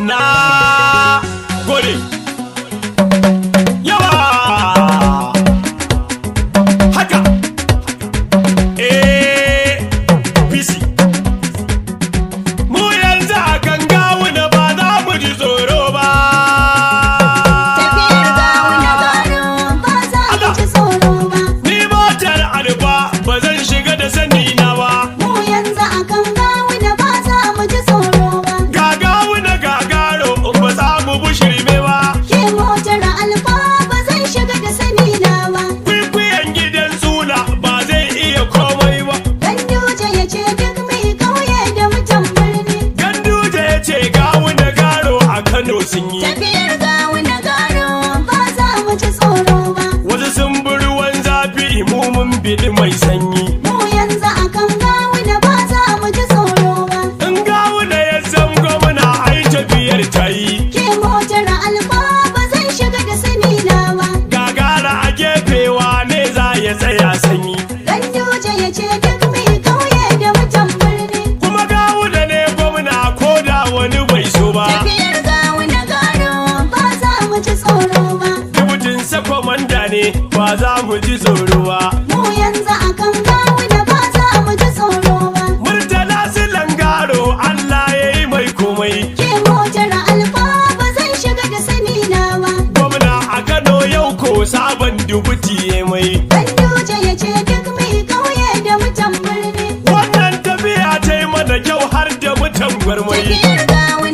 na gode yawa haka bisi mu yanzu a kan gawuna ba za mu ji tsoro ba tafiyar gawuna garo ba za mu ji tsoro ba ni motar alfa ba zan shiga da sani na ba mu yanzu a kan gawuna ba za mu ji tsoro ba ga gawuna gagaro ba za mu bushirme ba ke motar alfa ba zan shiga da sani na ba kwikwiyan gidan suna ba zai iya komai ba Ganduje ya ce duk mai kauye da mutan birni Ganduje ya ce gawuna garo a Kano sun yi tafiyar gawuna garo ba za mu ji tsoro ba wasu sun bi ruwan zafi mu mun biɗi mai sanyi mu yanzu a kan gawuna ba za mu ji tsoro ba in gawuna ya zam gwamna ai tafiyar ta yi ke motar alfa ba zan shiga da sani na ba gagara a gefewa ne za ya tsaya sanyi Ganduje ya ce duk mai kauye da mutan birni kuma gawuna ne gwamna ko da wani bai so ba tafiyar gawuna garo ba za mu ji tsoro ba dubutin sa komanda ne ba za mu ji tsoro ba mu yanzu a kan gawuna ba za mu ji tsoro ba murtala silan garo Allah ya yi mai komai ke motar alfa ba zan shiga da sani na ba gwamna a Kano yau ko sabon dubuti ya mai Ganduje ya ce duk mai kauye da mutan birni wannan tafiya ta yi mana kyau har da mutan gwarmai tafiyar gawuna